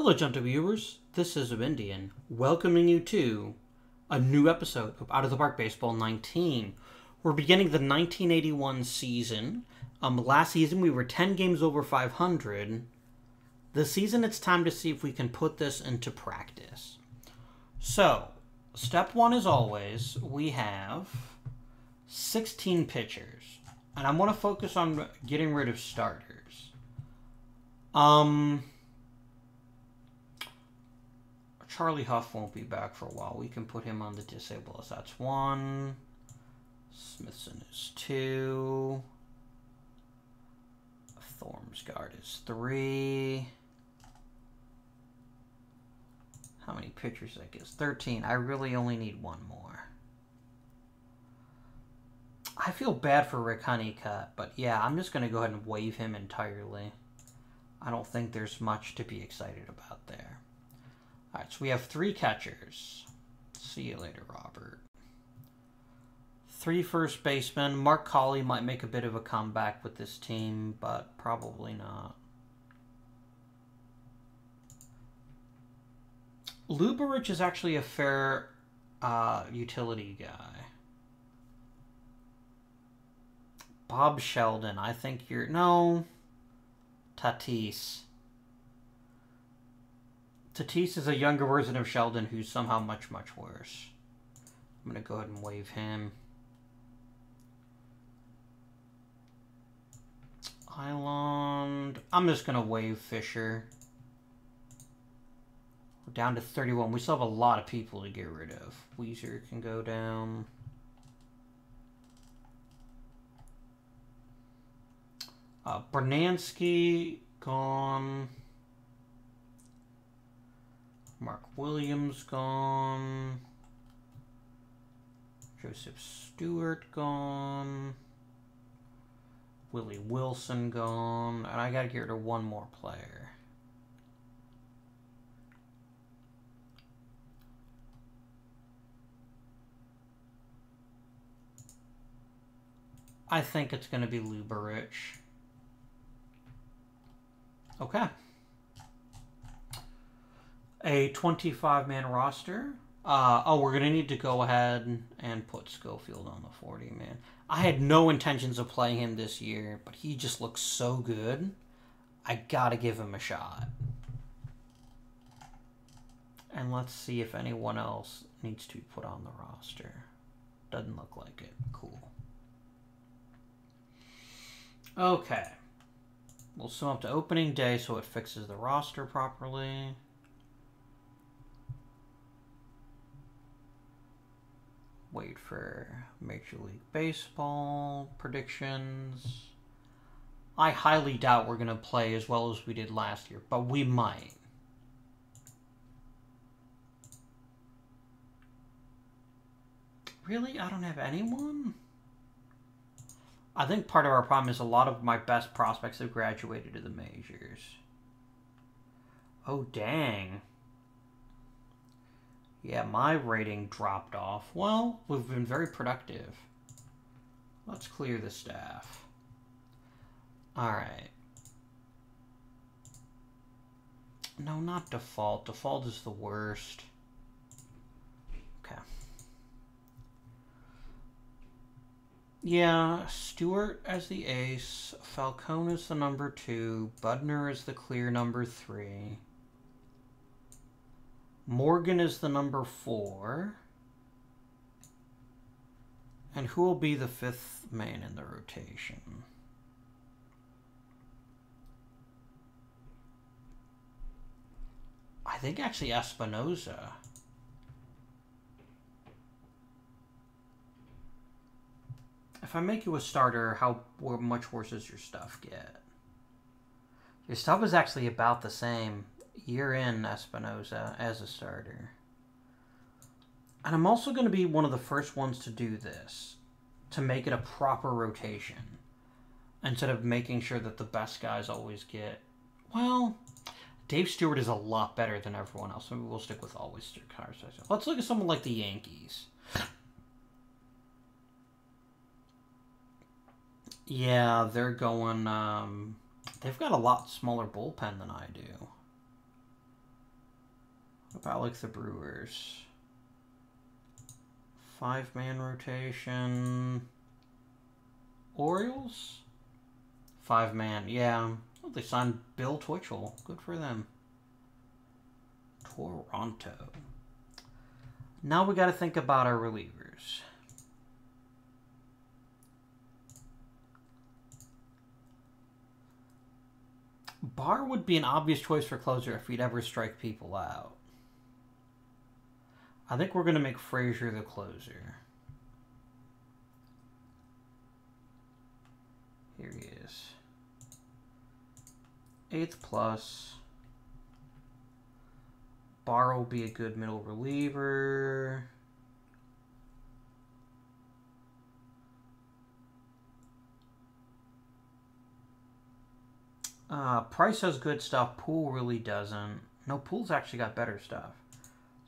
Hello, gentle viewers. This is Indian, welcoming you to a new episode of Out of the Park Baseball 19. We're beginning the 1981 season. Last season we were 10 games over 500. This season it's time to see if we can put this into practice. So, step one, as always, we have 16 pitchers. And I'm going to focus on getting rid of starters. Charlie Huff won't be back for a while. We can put him on the disabled list. That's one. Smithson is two. Thormsgaard is three. How many pitchers that gives? 13. I really only need one more. I feel bad for Rick Honeycutt, but yeah, I'm just going to go ahead and waive him entirely. I don't think there's much to be excited about there. Alright, so we have three catchers. See you later, Robert. Three first basemen. Mark Colley might make a bit of a comeback with this team, but probably not. Lubarich is actually a fair utility guy. Bob Sheldon, I think you're... No. Tatis. Tatis is a younger version of Sheldon who's somehow much, much worse. I'm going to go ahead and waive him. Island. I'm just going to waive Fisher. We're down to 31. We still have a lot of people to get rid of. Weezer can go down. Bernansky, gone. Mark Williams, gone. Joseph Stewart, gone. Willie Wilson, gone. And I gotta get rid of one more player. I think it's gonna be Lubarich. Okay. A 25-man roster. We're going to need to go ahead and put Schofield on the 40-man. I had no intentions of playing him this year, but he just looks so good. I got to give him a shot. And let's see if anyone else needs to be put on the roster. Doesn't look like it. Cool. Okay. We'll sum up to opening day so it fixes the roster properly. Wait for Major League Baseball predictions. I highly doubt we're going to play as well as we did last year, but we might. Really? I don't have anyone? I think part of our problem is a lot of my best prospects have graduated to the majors. Oh, dang. Yeah, my rating dropped off. Well, we've been very productive. Let's clear the staff. Alright. No, not default. Default is the worst. Okay. Yeah, Stewart as the ace, Falcone is the number 2, Budner is the clear number 3, Morgan is the number 4, and who will be the 5th man in the rotation? I think actually Espinoza. If I make you a starter, how much worse does your stuff get? Your stuff is actually about the same. You're in Espinoza as a starter. And I'm also going to be one of the first ones to do this. To make it a proper rotation. Instead of making sure that the best guys always get... Well, Dave Stewart is a lot better than everyone else. Maybe we'll stick with always cars. Let's look at someone like the Yankees. Yeah, they're going, they've got a lot smaller bullpen than I do. What about like the Brewers? 5-man rotation. Orioles? 5-man, yeah. Oh, they signed Bill Twitchell. Good for them. Toronto. Now we got to think about our relievers. Barr would be an obvious choice for closer if he'd ever strike people out. I think we're going to make Frazier the closer. Here he is. 8th plus. Barr will be a good middle reliever. Price has good stuff. Poole really doesn't. No, Poole's actually got better stuff.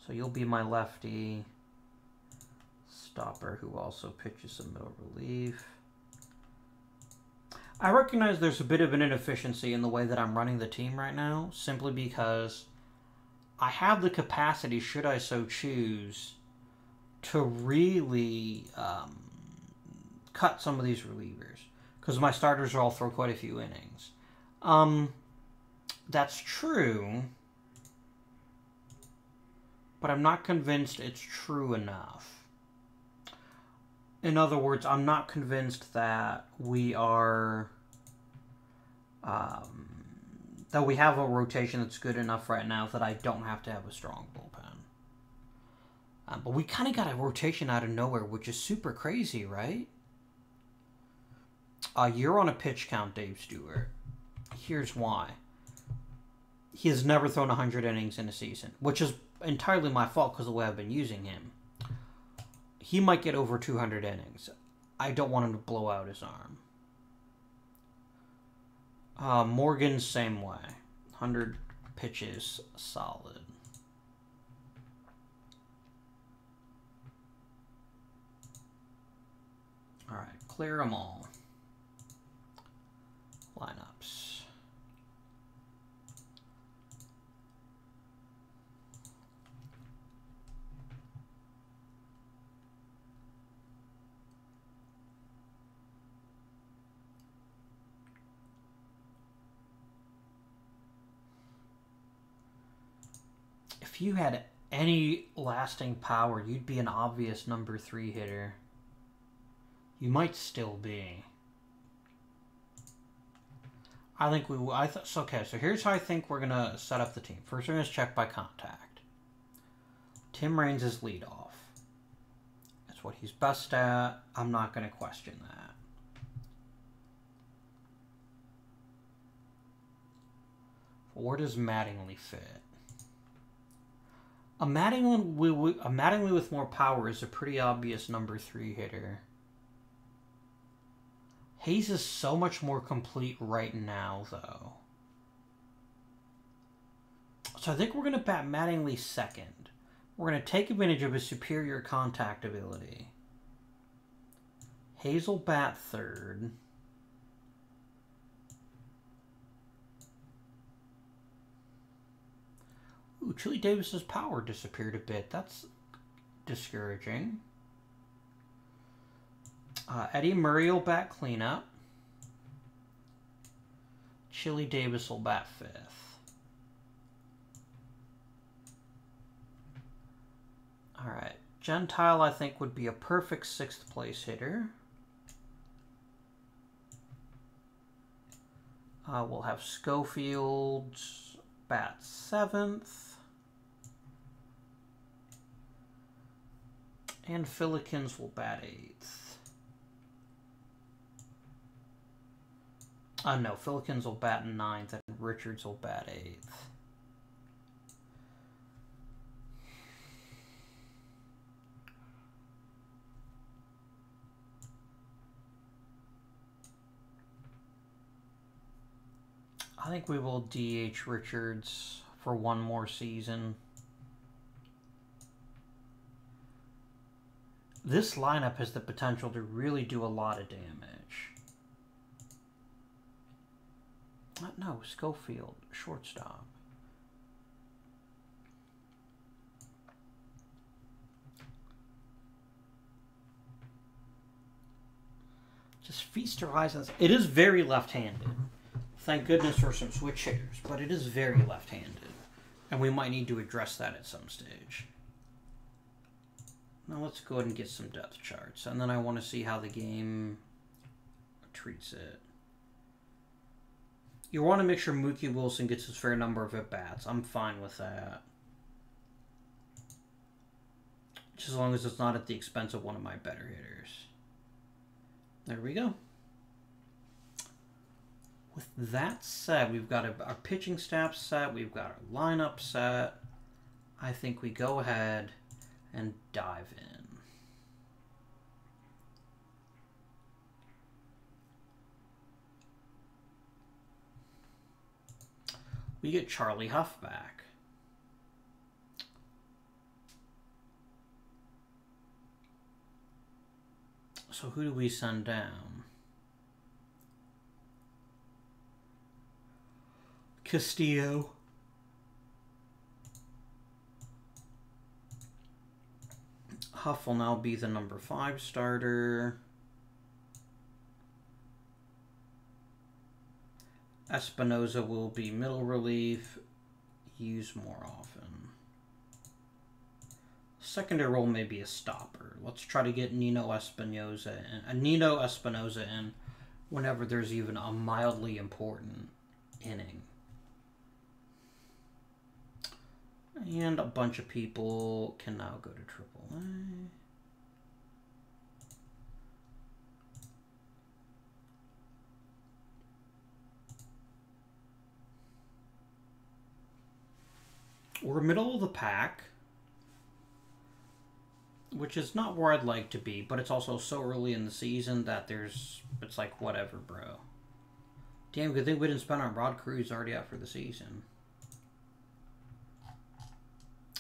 So you'll be my lefty stopper who also pitches some middle relief. I recognize there's a bit of an inefficiency in the way that I'm running the team right now, simply because I have the capacity, should I so choose, to really cut some of these relievers, because my starters are all throw quite a few innings. That's true, but I'm not convinced it's true enough. In other words, I'm not convinced that we are, that we have a rotation that's good enough right now that I don't have to have a strong bullpen. But we kind of got a rotation out of nowhere, which is super crazy, right? You're on a pitch count, Dave Stewart. Here's why. He has never thrown 100 innings in a season, which is entirely my fault because of the way I've been using him. He might get over 200 innings. I don't want him to blow out his arm. Morgan, same way. 100 pitches, solid. All right, clear them all. Lineups. If you had any lasting power, you'd be an obvious number 3 hitter. You might still be. I think we will. Okay, so here's how I think we're going to set up the team. First, we're going to check by contact. Tim Raines is leadoff. That's what he's best at. I'm not going to question that. Where does Mattingly fit? A Mattingly with more power is a pretty obvious number 3 hitter. Hayes is so much more complete right now, though. So I think we're going to bat Mattingly second. We're going to take advantage of his superior contact ability. Hayes will bat third. Ooh, Chili Davis's power disappeared a bit. That's discouraging. Eddie Murray will bat cleanup. Chili Davis will bat fifth. All right. Gentile, I think, would be a perfect 6th place hitter. We'll have Schofield bat 7th. And Fillikins will bat 8th. No, Fillikins will bat 9th and Richards will bat 8th. I think we will DH Richards for one more season. This lineup has the potential to really do a lot of damage. No, Schofield, shortstop. Just feast your eyes on this. It is very left-handed. Thank goodness for some switch hitters, but it is very left-handed. And we might need to address that at some stage. Now let's go ahead and get some depth charts. And then I want to see how the game treats it. You want to make sure Mookie Wilson gets his fair number of at-bats. I'm fine with that. Just as long as it's not at the expense of one of my better hitters. There we go. With that said, we've got our pitching staff set. We've got our lineup set. I think we go ahead and dive in. We get Charlie Huff back. So who do we send down? Castillo. Huff will now be the number 5 starter. Espinoza will be middle relief, used more often. Secondary role may be a stopper. Let's try to get Nino Espinoza in whenever there's even a mildly important inning. And a bunch of people can now go to AAA. We're middle of the pack, which is not where I'd like to be, but it's also so early in the season that it's like, whatever, bro. Damn, good thing we didn't spend on Rod Cruz already out for the season.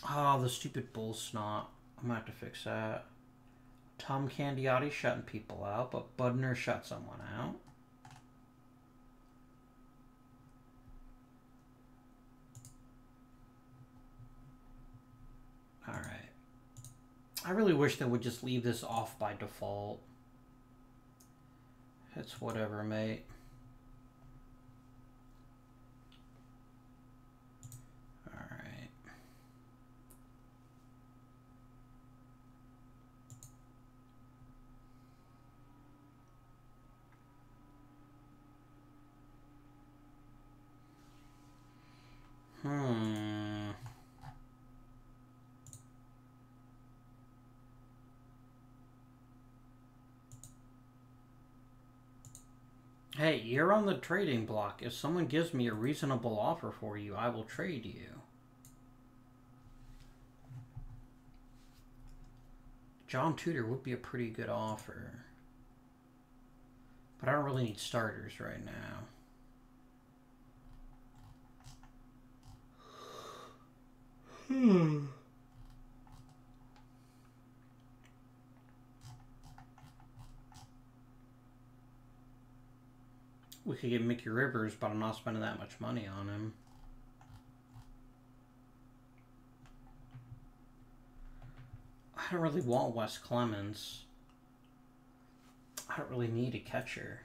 Oh, the stupid bull snot. I'm gonna have to fix that. Tom Candiotti shutting people out, but Budner shut someone out. Alright. I really wish they would just leave this off by default. It's whatever, mate. Alright. Hey, you're on the trading block. If someone gives me a reasonable offer for you, I will trade you. John Tudor would be a pretty good offer. But I don't really need starters right now. We could get Mickey Rivers, but I'm not spending that much money on him. I don't really want Wes Clemens. I don't really need a catcher.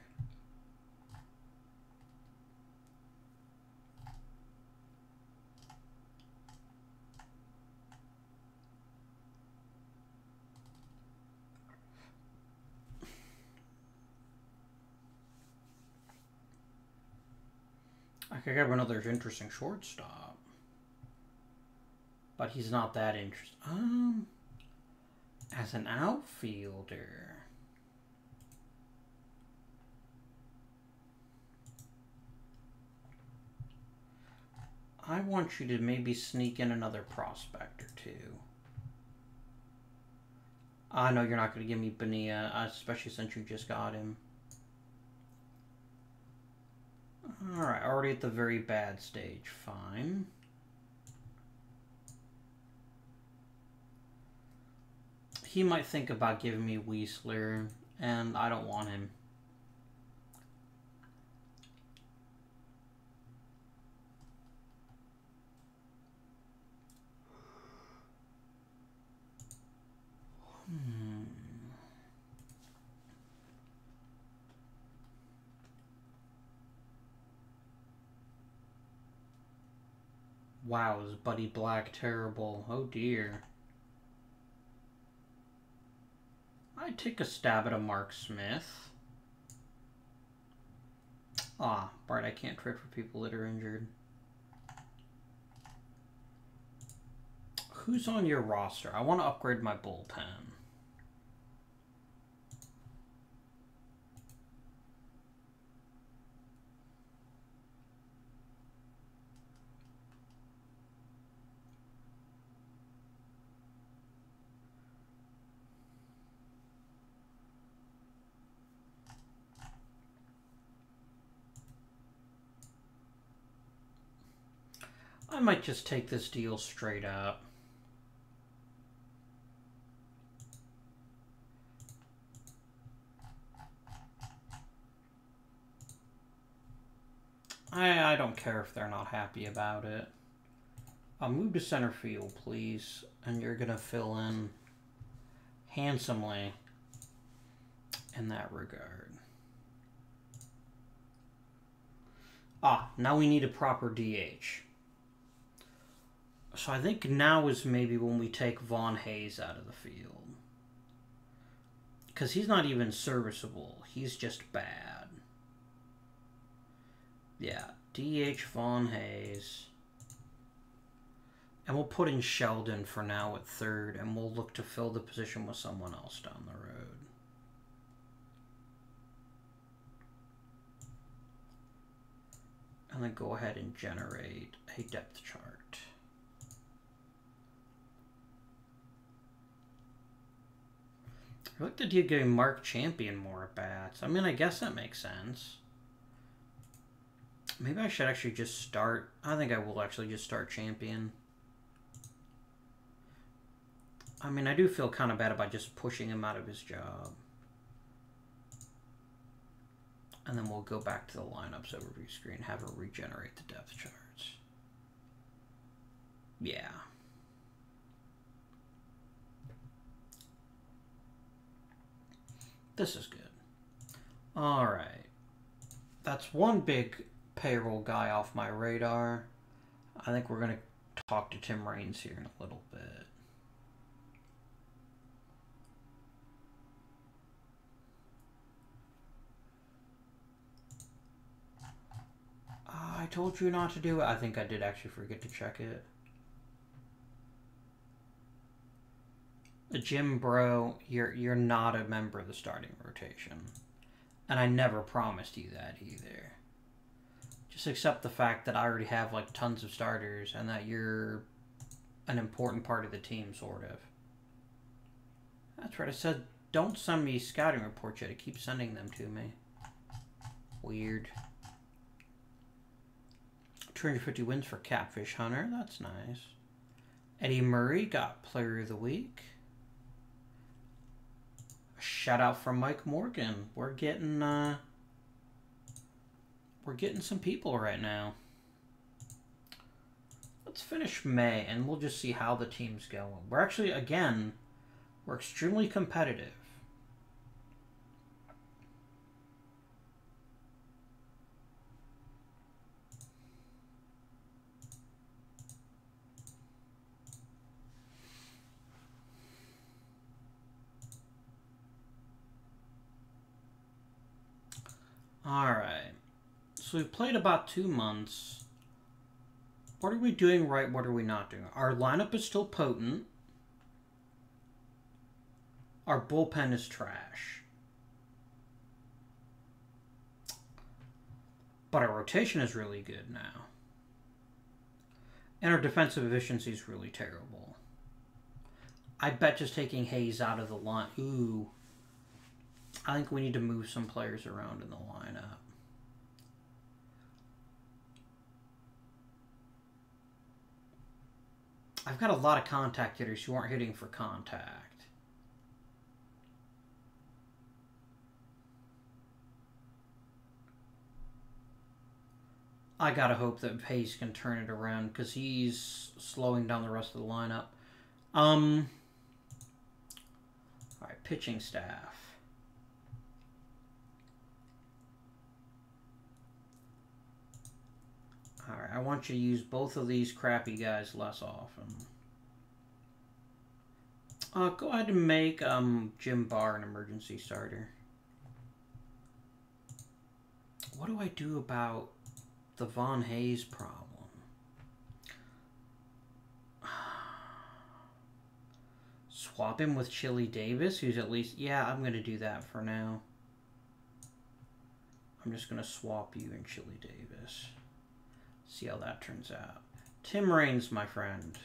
I could have another interesting shortstop. But he's not that interesting. As an outfielder. I want you to maybe sneak in another prospect or two. I know you're not going to give me Bonilla, especially since you just got him. Alright, already at the very bad stage. Fine. He might think about giving me Weisler, and I don't want him. Wow, is Buddy Black terrible? Oh dear. I'd take a stab at a Mark Smith. Ah, Bart, I can't trade for people that are injured. Who's on your roster? I want to upgrade my bullpen. I might just take this deal straight up. I don't care if they're not happy about it. I'll move to center field, please, and you're going to fill in handsomely in that regard. Ah, now we need a proper DH. So I think now is maybe when we take Vaughn Hayes out of the field. Because he's not even serviceable. He's just bad. Yeah, DH Vaughn Hayes. And we'll put in Sheldon for now at third, and we'll look to fill the position with someone else down the road. And then go ahead and generate a depth chart. I like the idea of giving Mark Champion more at bats. I mean, I guess that makes sense. Maybe I should actually just start. I think I will actually just start Champion. I mean, I do feel kind of bad about just pushing him out of his job. And then we'll go back to the lineups overview screen, have her regenerate the depth charts. Yeah. This is good. All right. That's one big payroll guy off my radar. I think we're going to talk to Tim Raines here in a little bit. I told you not to do it. I think I did actually forget to check it. Jim Bro, you're not a member of the starting rotation. And I never promised you that either. Just accept the fact that I already have like tons of starters and that you're an important part of the team, sort of. That's right, I said don't send me scouting reports yet. I keep sending them to me. Weird. 250 wins for Catfish Hunter. That's nice. Eddie Murray got Player of the Week. A shout out from Mike Morgan. We're getting some people right now. Let's finish May and we'll just see how the team's going. We're actually, again, we're extremely competitive. Alright, so we've played about 2 months. What are we doing right? What are we not doing? Our lineup is still potent. Our bullpen is trash. But our rotation is really good now. And our defensive efficiency is really terrible. I bet just taking Hayes out of the line... Ooh. I think we need to move some players around in the lineup. I've got a lot of contact hitters who aren't hitting for contact. I gotta hope that Hayes can turn it around because he's slowing down the rest of the lineup. Alright, pitching staff. Alright, I want you to use both of these crappy guys less often. Go ahead and make Jim Barr an emergency starter. What do I do about the Von Hayes problem? Swap him with Chili Davis, who's at least... Yeah, I'm going to do that for now. I'm just going to swap you and Chili Davis. See how that turns out. Tim Raines, my friend.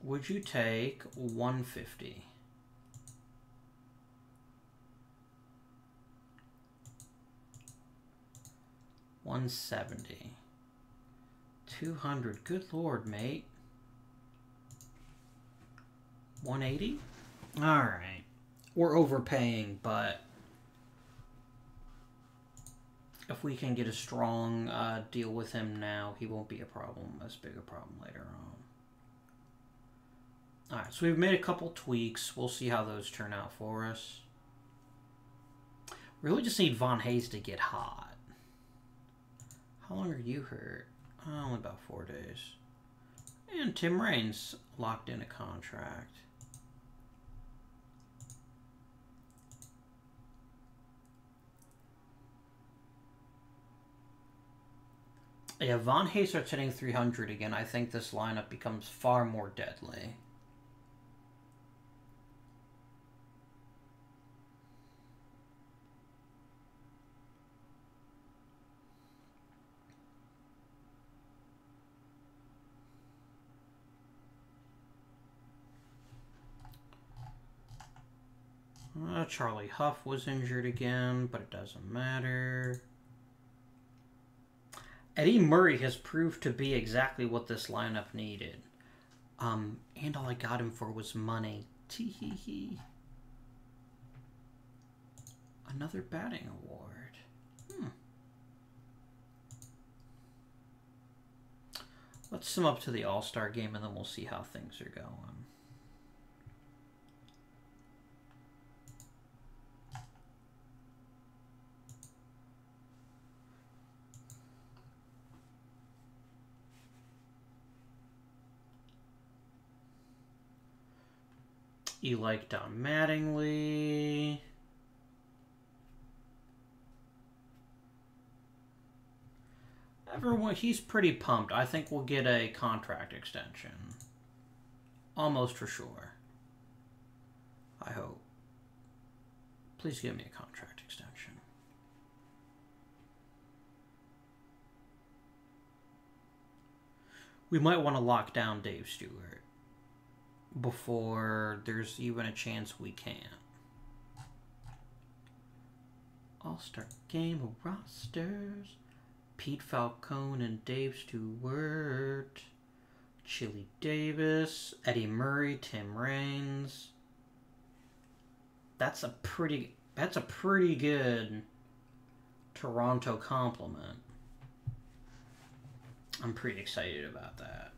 Would you take 150? $170. 200. Good lord, mate. 180? Alright. We're overpaying, but if we can get a strong deal with him now, he won't be as big a problem later on. Alright, so we've made a couple tweaks. We'll see how those turn out for us. Really just need Von Hayes to get hot. How long are you hurt? Only about 4 days. And Tim Raines locked in a contract. Yeah, Von Hayes starts hitting 300 again. I think this lineup becomes far more deadly. Charlie Huff was injured again, but it doesn't matter. Eddie Murray has proved to be exactly what this lineup needed. And all I got him for was money. Tee-hee-hee. Another batting award. Let's sum up to the All-Star game, and then we'll see how things are going. You like Don Mattingly. Everyone, he's pretty pumped. I think we'll get a contract extension. Almost for sure. I hope. Please give me a contract extension. We might want to lock down Dave Stewart before there's even a chance we can. All-Star Game of Rosters. Pete Falcone and Dave Stewart. Chili Davis. Eddie Murray. Tim Raines. That's a pretty good Toronto compliment. I'm pretty excited about that.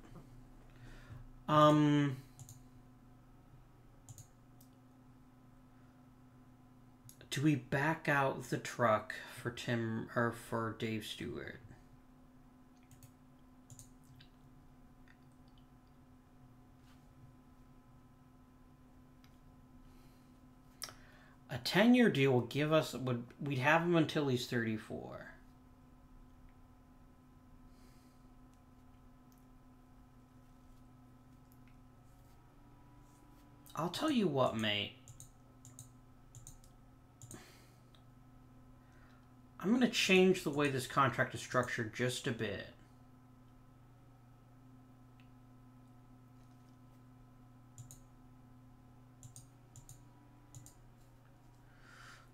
Do we back out the truck for for Dave Stewart? A 10-year deal will give us we'd have him until he's 34. I'll tell you what, mate. I'm going to change the way this contract is structured just a bit.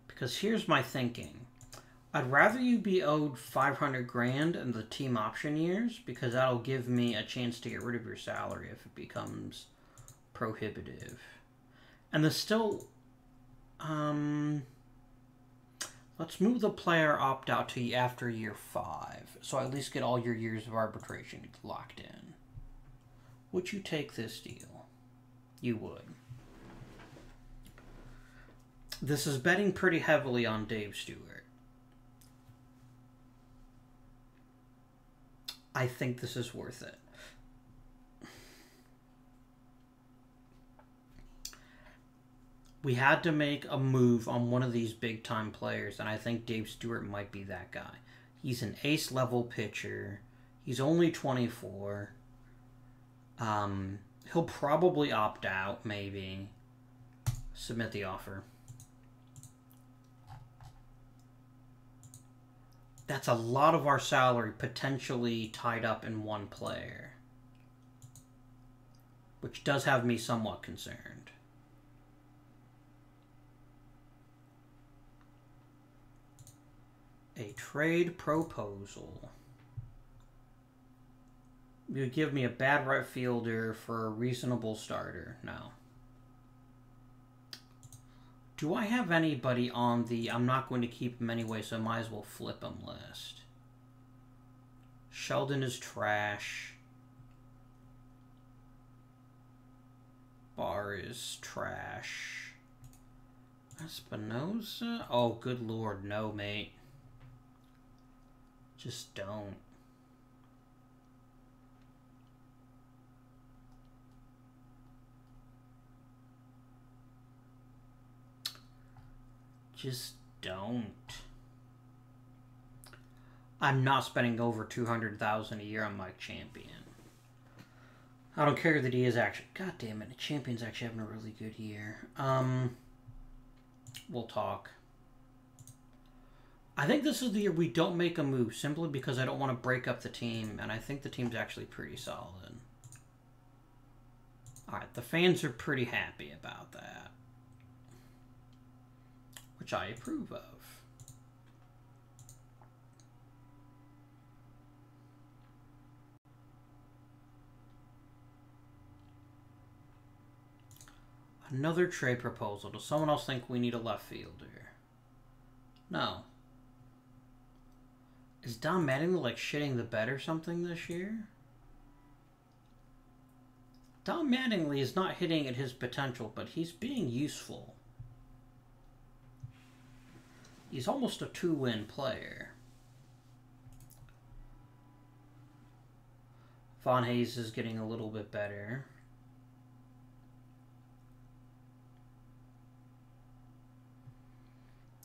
Because here's my thinking. I'd rather you be owed 500 grand in the team option years, because that'll give me a chance to get rid of your salary if it becomes prohibitive. And there's still... let's move the player opt-out to after year 5, so I at least get all your years of arbitration locked in. Would you take this deal? You would. This is betting pretty heavily on Dave Stewart. I think this is worth it. We had to make a move on one of these big-time players, and I think Dave Stewart might be that guy. He's an ace-level pitcher. He's only 24. He'll probably opt out, maybe. Submit the offer. That's a lot of our salary potentially tied up in one player, which does have me somewhat concerned. A trade proposal. You would give me a bad right fielder for a reasonable starter? No. Do I have anybody on the I'm not going to keep him anyway, so I might as well flip him list? Sheldon is trash. Barr is trash. Espinosa? Oh, good lord, no, mate. Just don't. Just don't. I'm not spending over $200,000 a year on Mike Champion. I don't care that he is actually... God damn it, Champion's actually having a really good year. We'll talk. I think this is the year we don't make a move, simply because I don't want to break up the team, and I think the team's actually pretty solid. Alright, the fans are pretty happy about that, which I approve of. Another trade proposal. Does someone else think we need a left fielder? No. Is Don Mattingly like shitting the bed or something this year? Don Mattingly is not hitting at his potential, but he's being useful. He's almost a 2-win player. Von Hayes is getting a little bit better.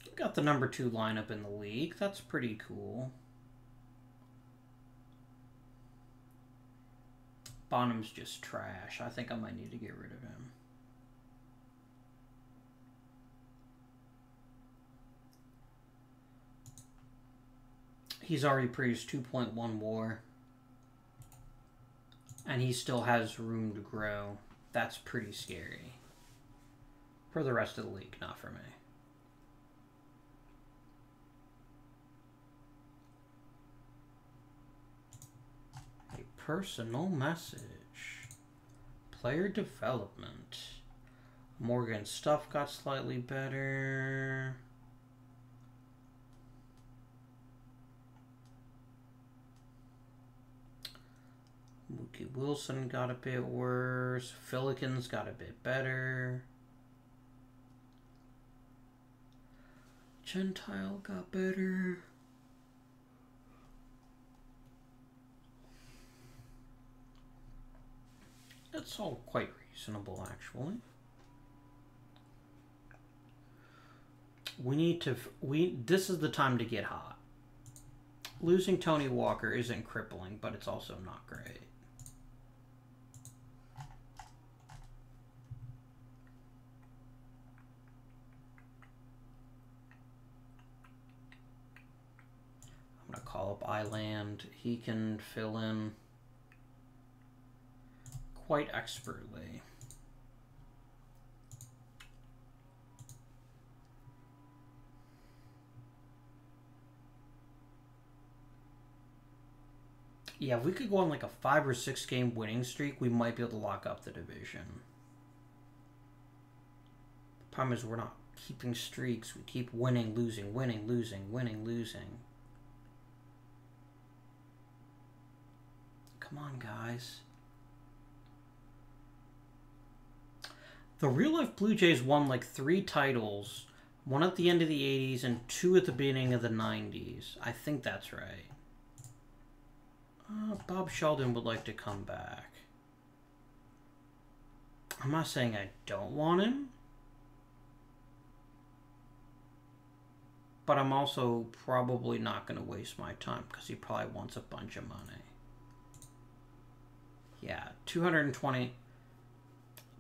We've got the number 2 lineup in the league. That's pretty cool. Bonham's just trash. I think I might need to get rid of him. He's already produced 2.1 WAR. And he still has room to grow. That's pretty scary. For the rest of the league, not for me. Personal message. Player development. Morgan's stuff got slightly better. Mookie Wilson got a bit worse. Fillikins got a bit better. Gentile got better. That's all quite reasonable, actually. We need to... This is the time to get hot. Losing Tony Walker isn't crippling, but it's also not great. I'm going to call up Island. He can fill in quite expertly. Yeah, if we could go on like a 5 or 6 game winning streak, we might be able to lock up the division. The problem is we're not keeping streaks. We keep winning, losing, winning, losing, winning, losing. Come on, guys. The real life Blue Jays won like 3 titles 1 at the end of the 80s and 2 at the beginning of the 90s. I think that's right. Bob Sheldon would like to come back. I'm not saying I don't want him, but I'm also probably not going to waste my time because he probably wants a bunch of money. Yeah, 220.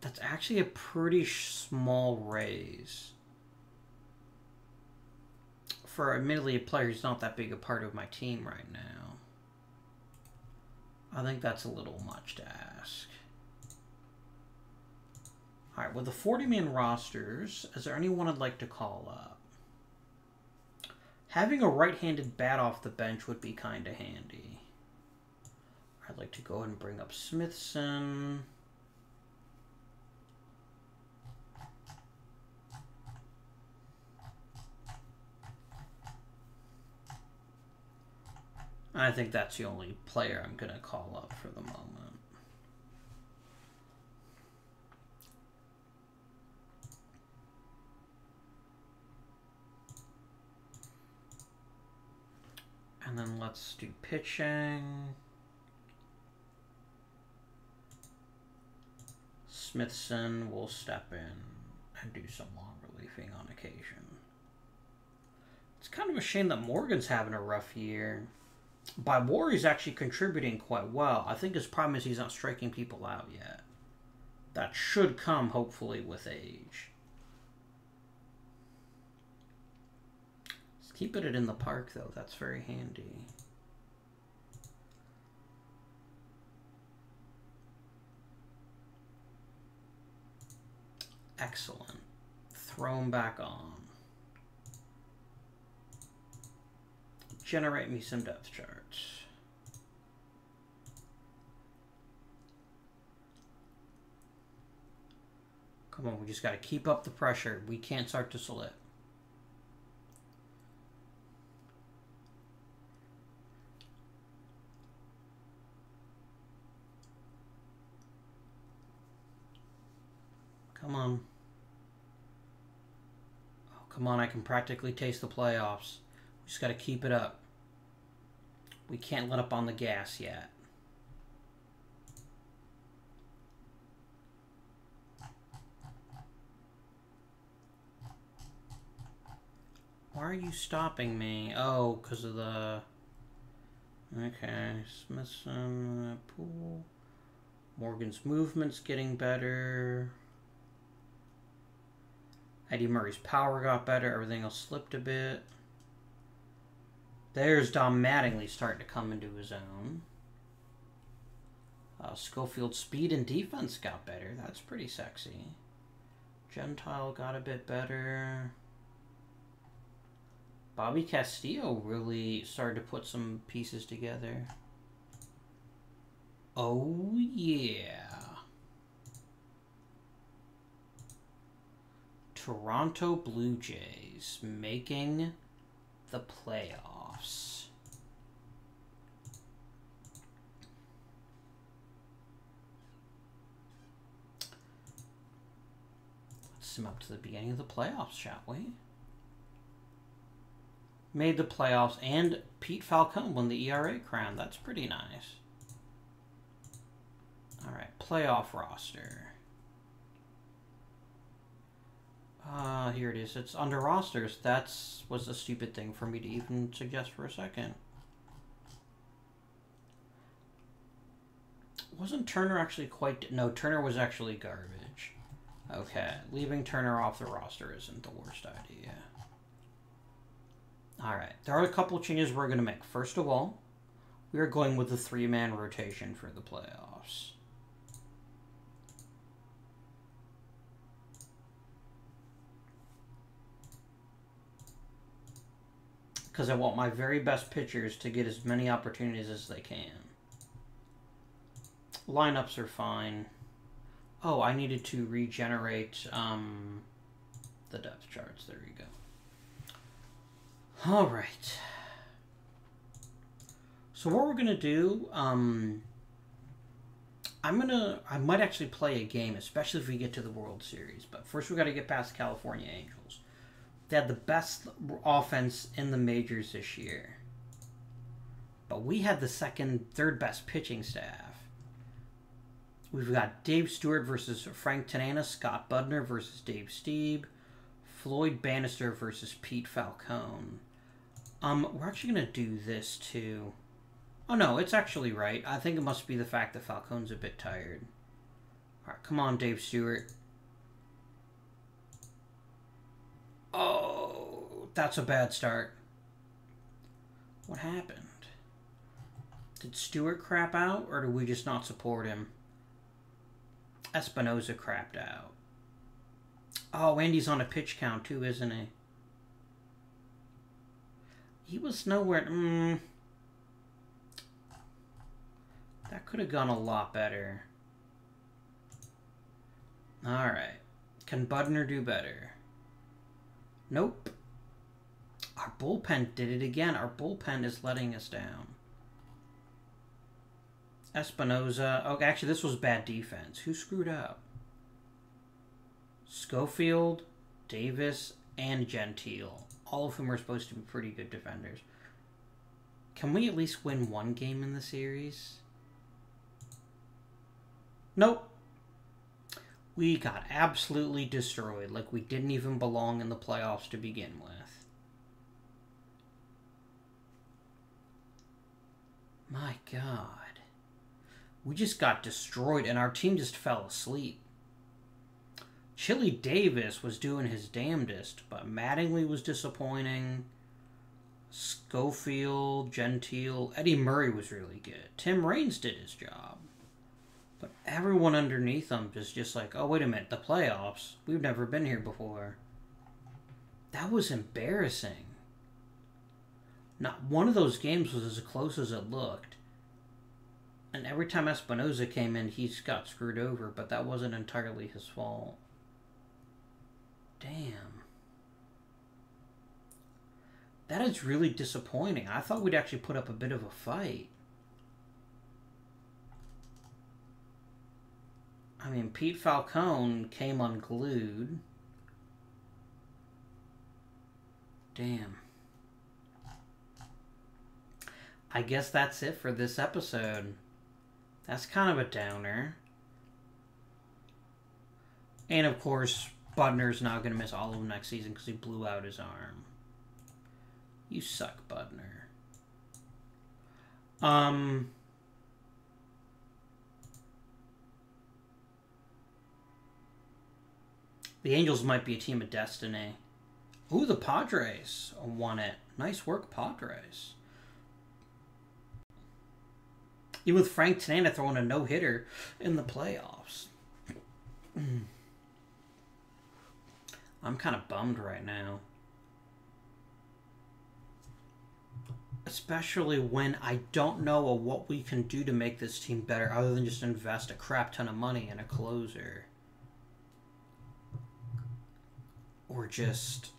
That's actually a pretty small raise. For admittedly a player who's not that big a part of my team right now. I think that's a little much to ask. Alright, with the 40-man rosters, is there anyone I'd like to call up? Having a right-handed bat off the bench would be kind of handy. I'd like to go ahead and bring up Smithson. I think that's the only player I'm going to call up for the moment. And then let's do pitching. Smithson will step in and do some long relieving on occasion. It's kind of a shame that Morgan's having a rough year. By WAR, he's actually contributing quite well. I think his problem is he's not striking people out yet. That should come, hopefully, with age. Let's keep it in the park, though. That's very handy. Excellent. Throw him back on. Generate me some depth charts. Come on, we just got to keep up the pressure. We can't start to slip. Come on. Oh, come on, I can practically taste the playoffs. We just got to keep it up. We can't let up on the gas yet. Why are you stopping me? Oh, because of the... Okay, Smithson, Pool. Morgan's movement's getting better. Eddie Murray's power got better. Everything else slipped a bit. There's Dom Mattingly starting to come into his own. Schofield's speed and defense got better. That's pretty sexy. Gentile got a bit better. Bobby Castillo really started to put some pieces together. Oh, yeah. Toronto Blue Jays making the playoffs. Let's sim up to the beginning of the playoffs, shall we? Made the playoffs, and Pete Falcone won the ERA crown. That's pretty nice. All right, playoff roster. Here it is. It's under rosters. That's was a stupid thing for me to even suggest for a second. Wasn't Turner actually quite... No, Turner was actually garbage. Okay, leaving Turner off the roster isn't the worst idea. Alright, there are a couple of changes we're going to make. First of all, we are going with the 3-man rotation for the playoffs. Because I want my very best pitchers to get as many opportunities as they can. Lineups are fine. Oh, I needed to regenerate the depth charts. There you go. All right. So what we're gonna do, I might actually play a game, especially if we get to the World Series. But first, we got to get past the California Angels. They had the best offense in the majors this year. But we had the third best pitching staff. We've got Dave Stewart versus Frank Tanana, Scott Budner versus Dave Stieb, Floyd Bannister versus Pete Falcone. We're actually going to do this too. Oh no, it's actually right. I think it must be the fact that Falcone's a bit tired. Alright, come on, Dave Stewart. Oh, that's a bad start. What happened? Did Stewart crap out, or did we just not support him? Espinoza crapped out. Oh, Andy's on a pitch count too, isn't he? He was nowhere... That could have gone a lot better. Alright. Can Budner do better? Nope. Our bullpen did it again. Our bullpen is letting us down. Espinoza. Oh, actually, this was bad defense. Who screwed up? Schofield, Davis, and Gentile. All of whom are supposed to be pretty good defenders. Can we at least win one game in the series? Nope. We got absolutely destroyed. Like we didn't even belong in the playoffs to begin with. My God. We just got destroyed and our team just fell asleep. Chili Davis was doing his damnedest, but Mattingly was disappointing. Schofield, Gentile, Eddie Murray was really good. Tim Raines did his job. But everyone underneath them is just like, oh, wait a minute, the playoffs? We've never been here before. That was embarrassing. Not one of those games was as close as it looked. And every time Espinoza came in, he got screwed over, but that wasn't entirely his fault. Damn. That is really disappointing. I thought we'd actually put up a bit of a fight. I mean, Pete Falcone came unglued. Damn. I guess that's it for this episode. That's kind of a downer. And of course, Budner's now going to miss all of next season because he blew out his arm. You suck, Budner. The Angels might be a team of destiny. Ooh, the Padres won it. Nice work, Padres. Even with Frank Tanana throwing a no-hitter in the playoffs. I'm kind of bummed right now. Especially when I don't know what we can do to make this team better other than just invest a crap ton of money in a closer. Or just...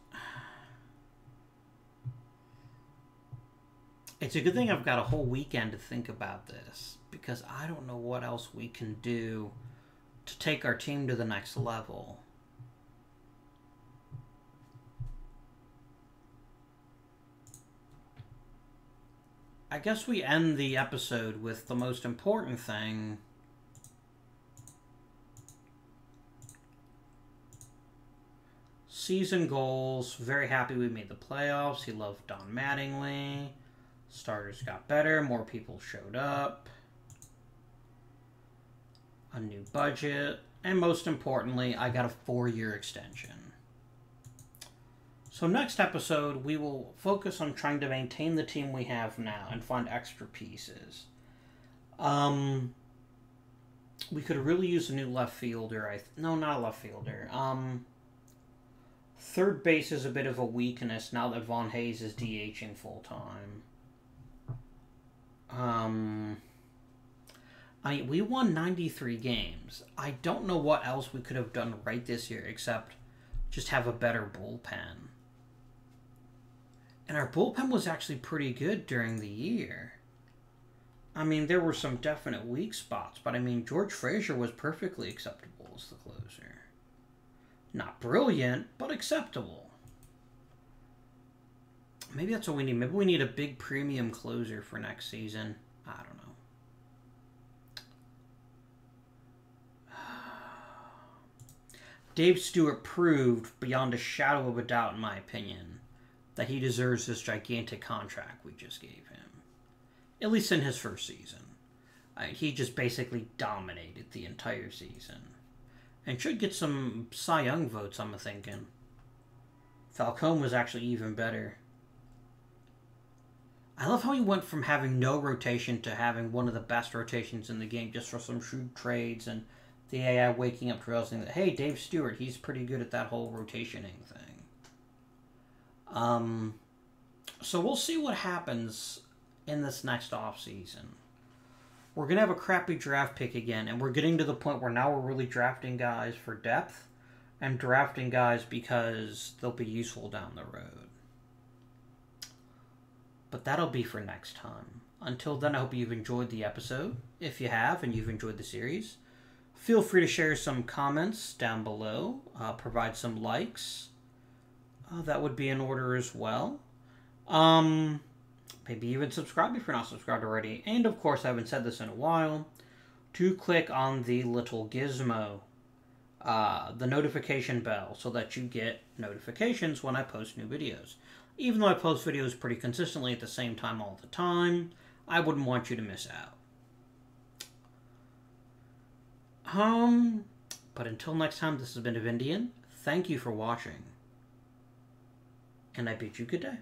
It's a good thing I've got a whole weekend to think about this, because I don't know what else we can do to take our team to the next level. I guess we end the episode with the most important thing. Season goals. Very happy we made the playoffs. He loved Don Mattingly. Starters got better. More people showed up. A new budget. And most importantly, I got a 4-year extension. So next episode, we will focus on trying to maintain the team we have now and find extra pieces. We could really use a new left fielder. No, not a left fielder. Third base is a bit of a weakness now that Von Hayes is DHing full-time. We won 93 games. I don't know what else we could have done right this year except just have a better bullpen. And our bullpen was actually pretty good during the year. I mean, there were some definite weak spots, but I mean, George Frazier was perfectly acceptable as the closer. Not brilliant, but acceptable. Maybe that's what we need. Maybe we need a big premium closer for next season. I don't know. Dave Stewart proved, beyond a shadow of a doubt in my opinion, that he deserves this gigantic contract we just gave him. At least in his first season. He just basically dominated the entire season. And should get some Cy Young votes, I'm thinking. Falcone was actually even better. I love how he went from having no rotation to having one of the best rotations in the game just for some shrewd trades and the AI waking up to realizing that, hey, Dave Stewart, he's pretty good at that whole rotationing thing. So we'll see what happens in this next offseason. We're going to have a crappy draft pick again, and we're getting to the point where now we're really drafting guys for depth and drafting guys because they'll be useful down the road. But that'll be for next time. Until then, I hope you've enjoyed the episode. If you have and you've enjoyed the series, feel free to share some comments down below. Provide some likes. That would be in order as well. Maybe even subscribe if you're not subscribed already. And of course, I haven't said this in a while, to click on the little gizmo, the notification bell, so that you get notifications when I post new videos. Even though I post videos pretty consistently at the same time all the time, I wouldn't want you to miss out. But until next time, this has been Avindian. Thank you for watching. And I bid you good day.